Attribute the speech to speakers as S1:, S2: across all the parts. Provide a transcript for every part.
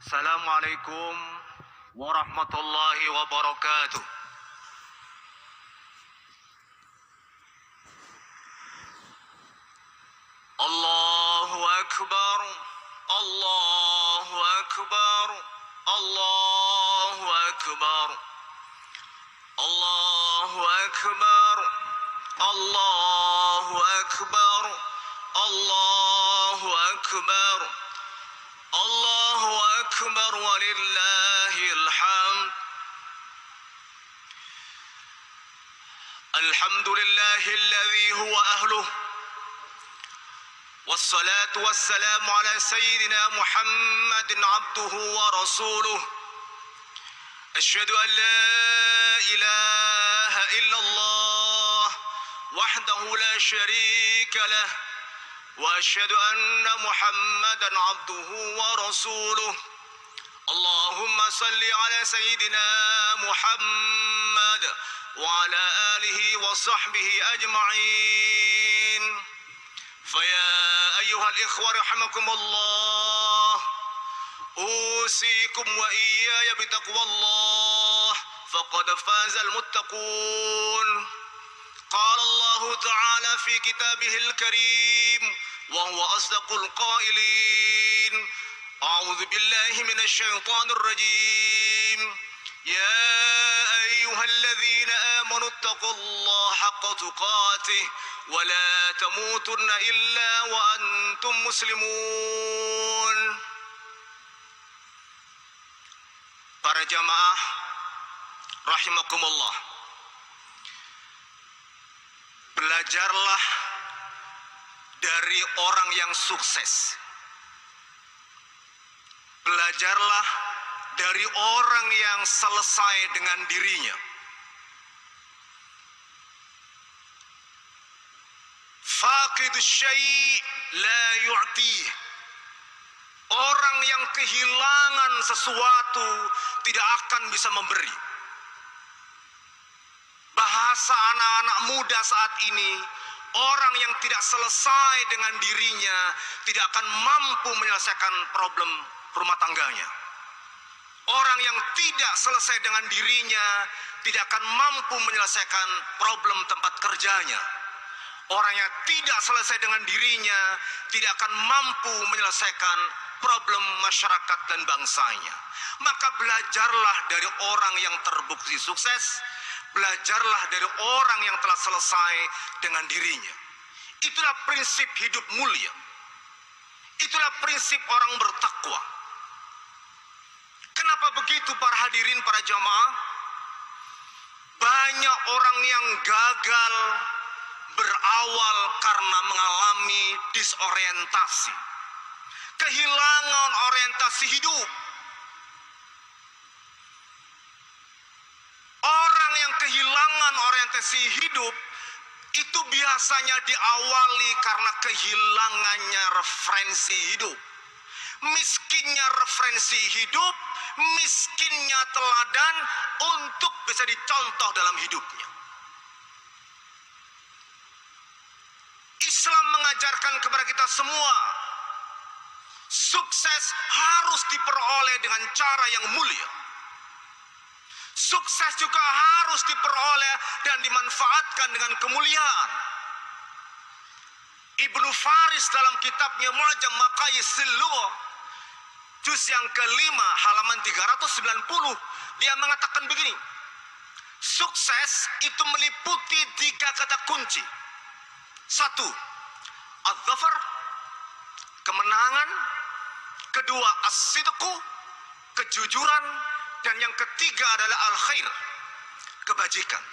S1: Assalamualaikum warahmatullahi wabarakatuh. Allahu Akbar, Allahu Akbar, Allahu Akbar, Allahu Akbar, Allahu Akbar, Allahu Akbar, Allahu Akbar walillahil hamd. Alhamdulillahilladzi huwa ahluh. والصلاة والسلام على سيدنا محمد عبده ورسوله. أشهد أن لا إله إلا الله وحده لا شريك له، وأشهد أن محمدا عبده ورسوله. اللهم صل على سيدنا محمد وعلى آله وصحبه أجمعين. فيا أيها الإخوة رحمكم الله، أوصيكم وإياي بتقوى الله، فقد فاز المتقون. قال الله تعالى في كتابه الكريم وهو أصدق القائلين: أعوذ بالله من الشيطان الرجيم. يا أيها الذين آمنوا اتقوا الله حق تقاته ولا تموتن إلا وأنتم مسلمون. Para jamaah rahimakumullah, belajarlah dari orang yang sukses. Belajarlah dari orang yang selesai dengan dirinya. Faqidus syai' la yu'tih. Orang yang kehilangan sesuatu tidak akan bisa memberi. Bahasa anak-anak muda saat ini, orang yang tidak selesai dengan dirinya tidak akan mampu menyelesaikan problem rumah tangganya. Orang yang tidak selesai dengan dirinya tidak akan mampu menyelesaikan problem tempat kerjanya. Orang yang tidak selesai dengan dirinya tidak akan mampu menyelesaikan problem masyarakat dan bangsanya. Maka belajarlah dari orang yang terbukti sukses. Belajarlah dari orang yang telah selesai dengan dirinya. Itulah prinsip hidup mulia. Itulah prinsip orang bertakwa. Kenapa begitu para hadirin, para jamaah? Banyak orang yang gagal berawal karena mengalami disorientasi, kehilangan orientasi hidup. Orang yang kehilangan orientasi hidup itu biasanya diawali karena kehilangannya referensi hidup. Miskinnya referensi hidup, miskinnya teladan untuk bisa dicontoh dalam hidupnya. Islam mengajarkan kepada kita semua, sukses harus diperoleh dengan cara yang mulia. Sukses juga harus diperoleh dan dimanfaatkan dengan kemuliaan. Ibnu Faris dalam kitabnya Mu'jam Maqayisil Lugha, juz yang kelima halaman 390, dia mengatakan begini: sukses itu meliputi 3 kata kunci. 1, az-zafar, kemenangan. 2, as-sidqu, kejujuran. Dan yang ketiga adalah al-khair, kebajikan.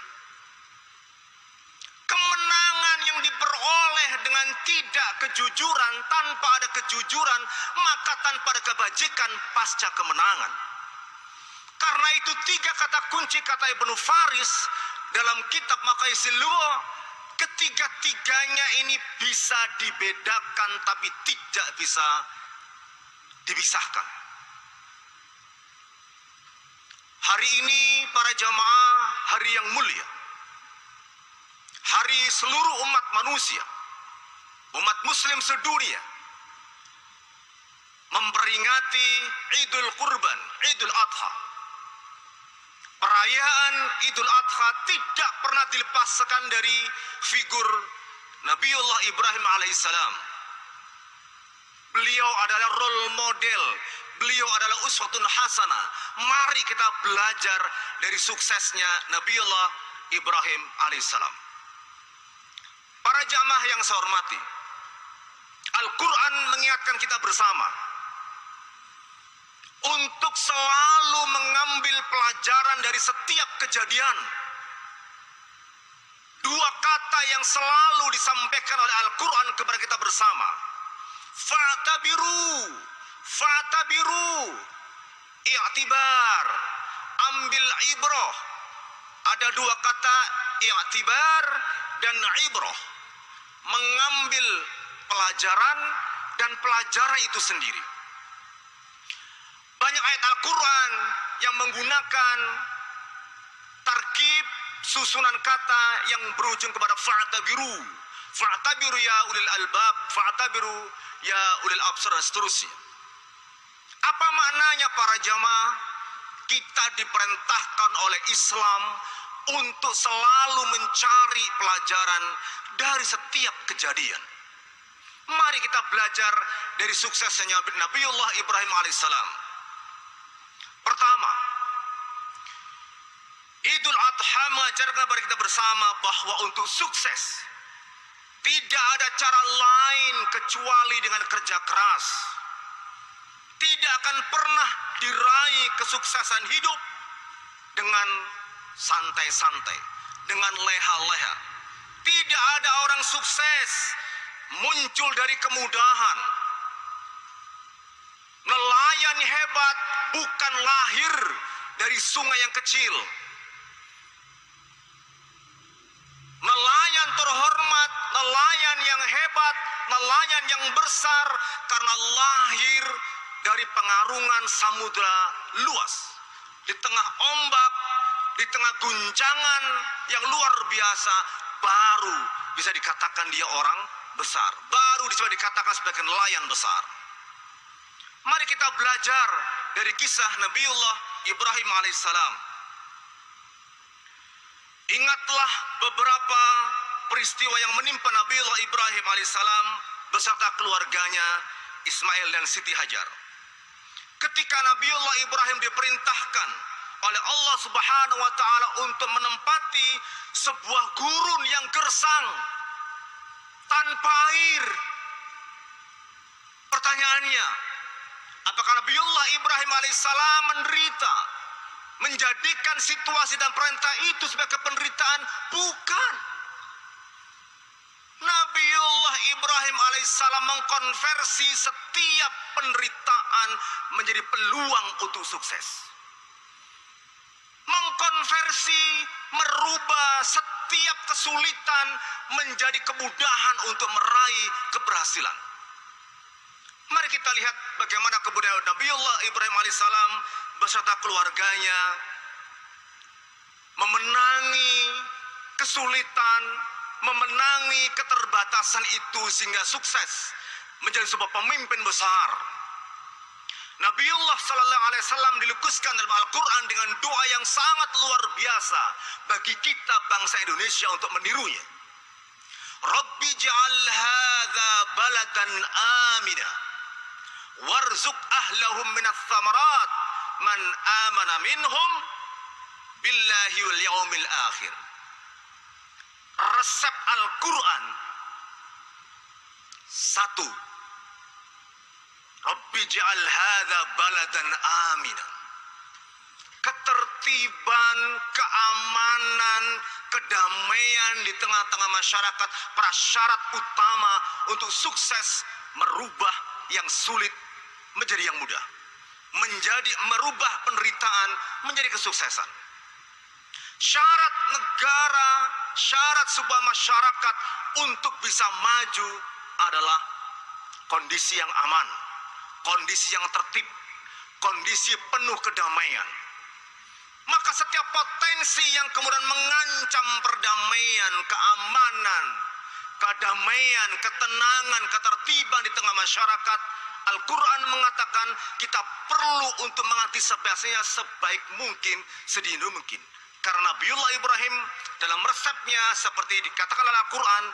S1: Kemenangan yang diperoleh dengan tidak kejujuran, tanpa ada kejujuran, maka tanpa ada kebajikan pasca kemenangan. Karena itu 3 kata kunci kata Ibnu Faris dalam kitab Maqayisil Lugha, ketiga-tiganya ini bisa dibedakan tapi tidak bisa dipisahkan. Hari ini para jamaah hari yang mulia, hari seluruh umat manusia, umat muslim sedunia. memperingati Idul Kurban, Idul Adha. Perayaan Idul Adha tidak pernah dilepaskan dari figur Nabiullah Ibrahim alaihissalam. Beliau adalah role model, beliau adalah uswatun hasanah. Mari kita belajar dari suksesnya Nabiullah Ibrahim alaihissalam. Para jamaah yang saya hormati, Al-Quran mengingatkan kita bersama untuk selalu mengambil pelajaran dari setiap kejadian. Dua kata yang selalu disampaikan oleh Al-Quran kepada kita bersama. Fa'tabiru, fa'tabiru, i'tibar, ambil ibrah. Ada dua kata, i'tibar dan ibrah. Mengambil pelajaran dan pelajaran itu sendiri. Banyak ayat Al-Quran yang menggunakan tarkib susunan kata yang berujung kepada fa'tabiru. Fa'tabiru ya ulil albab, fa'tabiru ya ulil absar dan seterusnya. Apa maknanya para jamaah? Kita diperintahkan oleh Islam untuk selalu mencari pelajaran dari setiap kejadian. Mari kita belajar dari suksesnya Nabiullah Ibrahim alaihissalam. Pertama, Idul Adha mengajarkan kepada kita bersama bahwa untuk sukses tidak ada cara lain kecuali dengan kerja keras. Tidak akan pernah diraih kesuksesan hidup dengan santai-santai, dengan leha-leha. Tidak ada orang sukses muncul dari kemudahan. Nelayan hebat bukan lahir dari sungai yang kecil. Nelayan terhormat, nelayan yang hebat, nelayan yang besar karena lahir dari pengarungan samudra luas. Di tengah ombak, di tengah guncangan yang luar biasa, baru bisa dikatakan dia orang besar. Baru bisa dikatakan sebagai nelayan besar. Mari kita belajar dari kisah Nabiullah Ibrahim alaihissalam. Ingatlah beberapa peristiwa yang menimpa Nabiullah Ibrahim alaihissalam beserta keluarganya Ismail dan Siti Hajar. Ketika Nabiullah Ibrahim diperintahkan oleh Allah Subhanahu wa taala untuk menempati sebuah gurun yang gersang tanpa air. Pertanyaannya, apakah Nabiullah Ibrahim alaihissalam menderita, menjadikan situasi dan perintah itu sebagai penderitaan? Bukan. Nabiullah Ibrahim alaihissalam mengkonversi setiap penderitaan menjadi peluang untuk sukses. Mengkonversi, merubah setiap kesulitan menjadi kemudahan untuk meraih keberhasilan. Mari kita lihat bagaimana kemudian Nabiullah Ibrahim alaihissalam beserta keluarganya memenangi kesulitan, memenangi keterbatasan itu sehingga sukses menjadi sebuah pemimpin besar. Nabiullah sallallahu alaihi wasallam dilukiskan dalam Al-Quran dengan doa yang sangat luar biasa bagi kita bangsa Indonesia untuk menirunya. Rabbi ja'al hadza baladan amina warzuq ahlahum minats tsamarat man amana minhum billahi wal yaumil akhir. Resep Al-Quran satu, Rabbi ja'al hadza baladan amina. Ketertiban, keamanan, kedamaian di tengah-tengah masyarakat prasyarat utama untuk sukses merubah yang sulit menjadi yang mudah, merubah penderitaan menjadi kesuksesan. Syarat negara, syarat sebuah masyarakat untuk bisa maju adalah kondisi yang aman, kondisi yang tertib, kondisi penuh kedamaian. Maka setiap potensi yang kemudian mengancam perdamaian, keamanan, kedamaian, ketenangan, ketertiban di tengah masyarakat Al-Quran mengatakan kita perlu untuk mengantisipasinya sebaik mungkin, sedini mungkin. Karena Nabiullah Ibrahim dalam resepnya seperti dikatakan dalam Al-Quran,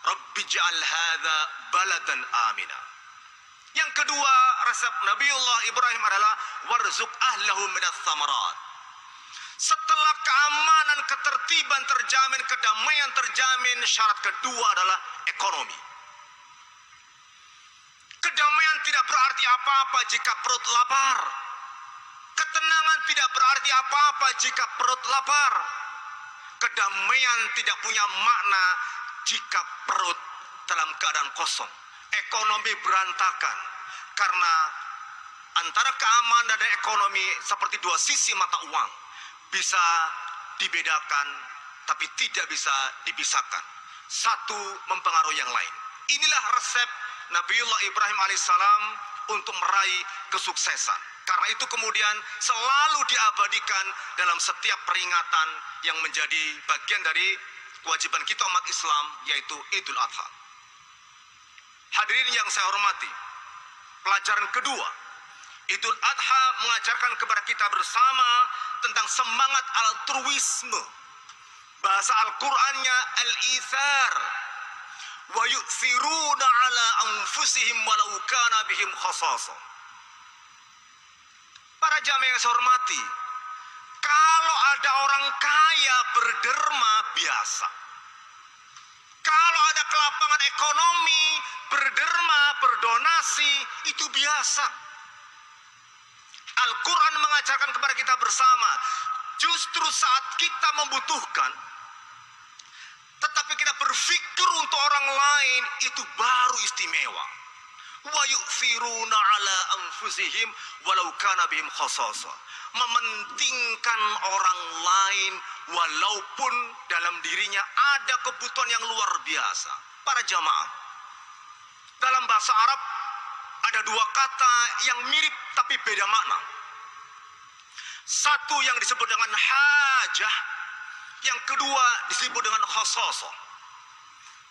S1: Rabbi ja'al hadza baladan amina. Yang kedua, resep Nabiullah Ibrahim adalah warzuq ahlahu minats tsamarat. Setelah keamanan, ketertiban terjamin, kedamaian terjamin, syarat kedua adalah ekonomi. Kedamaian tidak berarti apa-apa jika perut lapar. Ketenangan tidak berarti apa-apa jika perut lapar. Kedamaian tidak punya makna jika perut dalam keadaan kosong. Ekonomi berantakan karena antara keamanan dan ekonomi seperti dua sisi mata uang, bisa dibedakan tapi tidak bisa dipisahkan. Satu mempengaruhi yang lain. Inilah resep Nabiullah Ibrahim alaihissalam untuk meraih kesuksesan. Karena itu kemudian selalu diabadikan dalam setiap peringatan yang menjadi bagian dari kewajiban kita umat Islam, yaitu Idul Adha. Hadirin yang saya hormati, pelajaran kedua, Idul Adha mengajarkan kepada kita bersama tentang semangat altruisme. Bahasa Al-Qur'annya al-ithar. Wa yu'thiruna ala anfusihim walau kana bihim khasasa. Para jamaah yang saya hormati, kalau ada orang kaya berderma biasa. Kalau ada kelapangan ekonomi, berderma, berdonasi, itu biasa. Al-Quran mengajarkan kepada kita bersama, justru saat kita membutuhkan, tetapi kita berpikir untuk orang lain, itu baru istimewa. Wa yu'thiruna ala anfusihim walau kana bihim khasasa. Mementingkan orang lain walaupun dalam dirinya ada kebutuhan yang luar biasa. Para jamaah, dalam bahasa Arab ada dua kata yang mirip tapi beda makna. Satu yang disebut dengan hajah, yang kedua disebut dengan khasasa.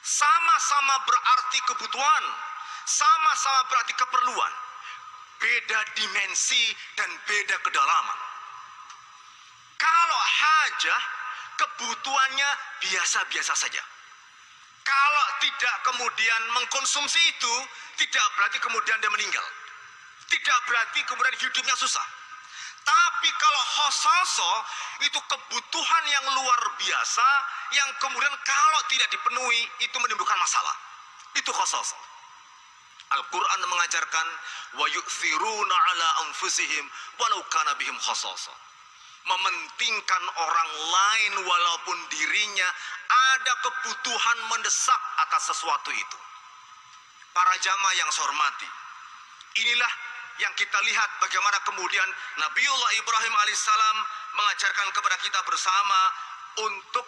S1: Sama-sama berarti kebutuhan, sama-sama berarti keperluan. Beda dimensi dan beda kedalaman. Kalau hajah, kebutuhannya biasa-biasa saja. Kalau tidak kemudian mengkonsumsi itu, tidak berarti kemudian dia meninggal. Tidak berarti kemudian hidupnya susah. Tapi kalau khososo, itu kebutuhan yang luar biasa, yang kemudian kalau tidak dipenuhi, itu menimbulkan masalah. Itu khososo. Al-Quran mengajarkan wa yu'thiruna ala anfusihim walau kana bihim khasasa. Mementingkan orang lain walaupun dirinya ada kebutuhan mendesak atas sesuatu itu. Para jamaah yang saya hormati, inilah yang kita lihat bagaimana kemudian Nabiullah Ibrahim alaihissalam mengajarkan kepada kita bersama untuk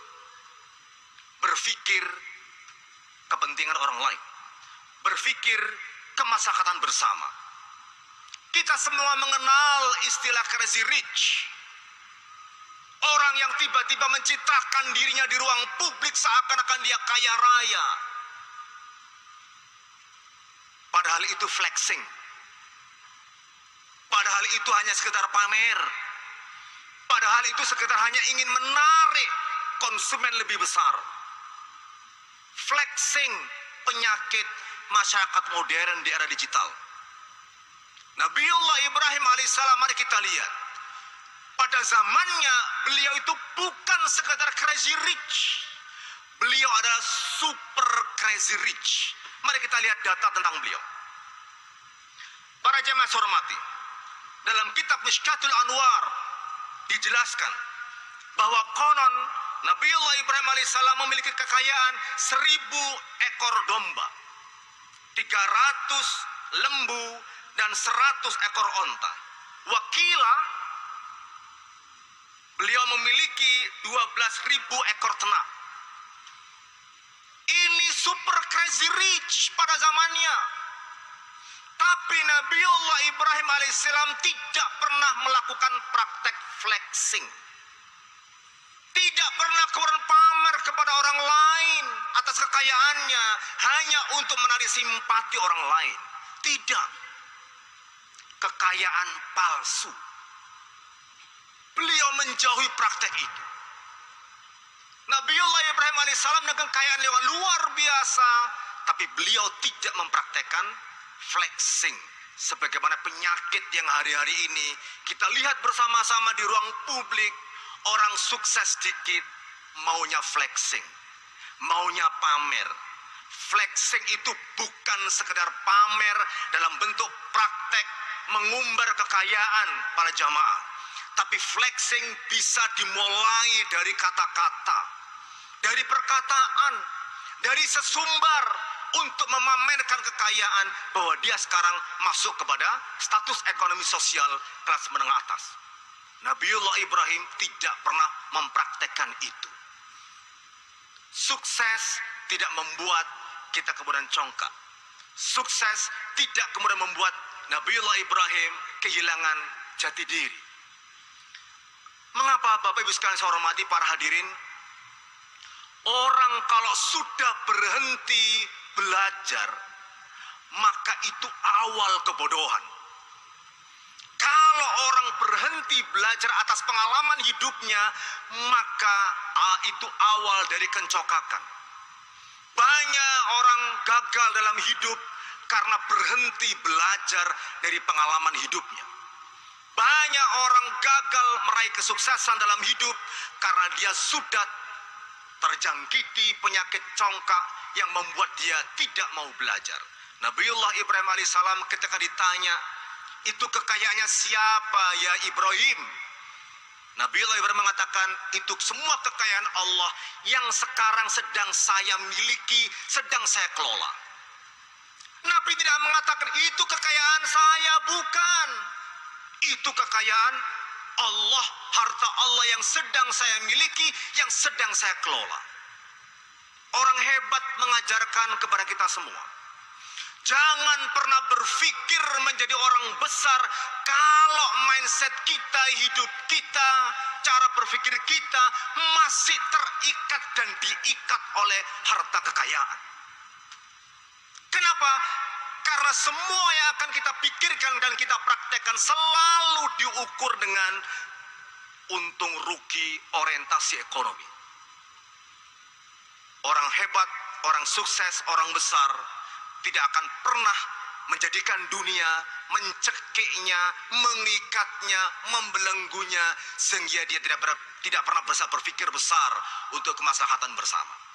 S1: berpikir kepentingan orang lain, berpikir kemaslahatan bersama. Kita semua mengenal istilah crazy rich. Orang yang tiba-tiba mencitrakan dirinya di ruang publik seakan-akan dia kaya raya. Padahal itu flexing. Padahal itu hanya sekedar pamer. Padahal itu sekedar hanya ingin menarik konsumen lebih besar. Flexing, penyakit masyarakat modern di era digital. Nabiullah Ibrahim alaihissalam, mari kita lihat. Pada zamannya beliau itu bukan sekadar crazy rich. Beliau adalah super crazy rich. Mari kita lihat data tentang beliau. Para jemaah hormati, dalam kitab Mishkatul Anwar dijelaskan bahwa konon Nabiullah Ibrahim alaihissalam memiliki kekayaan 1000 ekor domba, 300 lembu, dan 100 ekor onta. Wakila beliau memiliki 12.000 ekor ternak. Ini super crazy rich pada zamannya. Tapi Nabiullah Ibrahim alaihissalam tidak pernah melakukan praktek flexing. Tidak pernah kemudian pamer kepada orang lain atas kekayaannya hanya untuk menarik simpati orang lain. Tidak. kekayaan palsu. Beliau menjauhi praktek itu. Nabiullah Ibrahim alaihissalam dengan kekayaan yang luar biasa, tapi beliau tidak mempraktekkan flexing. Sebagaimana penyakit yang hari-hari ini kita lihat bersama-sama di ruang publik, orang sukses dikit maunya flexing, maunya pamer. Flexing itu bukan sekedar pamer dalam bentuk praktek mengumbar kekayaan para jamaah, tapi flexing bisa dimulai dari kata-kata, dari perkataan, dari sesumbar untuk memamerkan kekayaan bahwa dia sekarang masuk kepada status ekonomi sosial kelas menengah atas. Nabiullah Ibrahim tidak pernah mempraktekkan itu. Sukses tidak membuat kita kemudian congkak. Sukses tidak kemudian membuat Nabiullah Ibrahim kehilangan jati diri. Mengapa Bapak Ibu sekalian saya hormati para hadirin? Orang kalau sudah berhenti belajar, maka itu awal kebodohan. Kalau orang berhenti belajar atas pengalaman hidupnya, maka itu awal dari kencokakan. Banyak orang gagal dalam hidup karena berhenti belajar dari pengalaman hidupnya. Banyak orang gagal meraih kesuksesan dalam hidup karena dia sudah terjangkiti penyakit congkak yang membuat dia tidak mau belajar. Nabiullah Ibrahim alaihissalam ketika ditanya, itu kekayaannya siapa ya Ibrahim? Nabiullah Ibrahim mengatakan, itu semua kekayaan Allah yang sekarang sedang saya miliki, sedang saya kelola. Nabi tidak mengatakan itu kekayaan saya, bukan. Itu kekayaan Allah, harta Allah yang sedang saya miliki, yang sedang saya kelola. Orang hebat mengajarkan kepada kita semua, jangan pernah berpikir menjadi orang besar kalau mindset kita, hidup kita, cara berpikir kita masih terikat dan diikat oleh harta kekayaan. Kenapa? Karena semua yang akan kita pikirkan dan kita praktekkan selalu diukur dengan untung rugi orientasi ekonomi. Orang hebat, orang sukses, orang besar tidak akan pernah menjadikan dunia, mencekiknya, mengikatnya, membelenggunya, sehingga dia tidak pernah bisa berpikir besar untuk kemaslahatan bersama.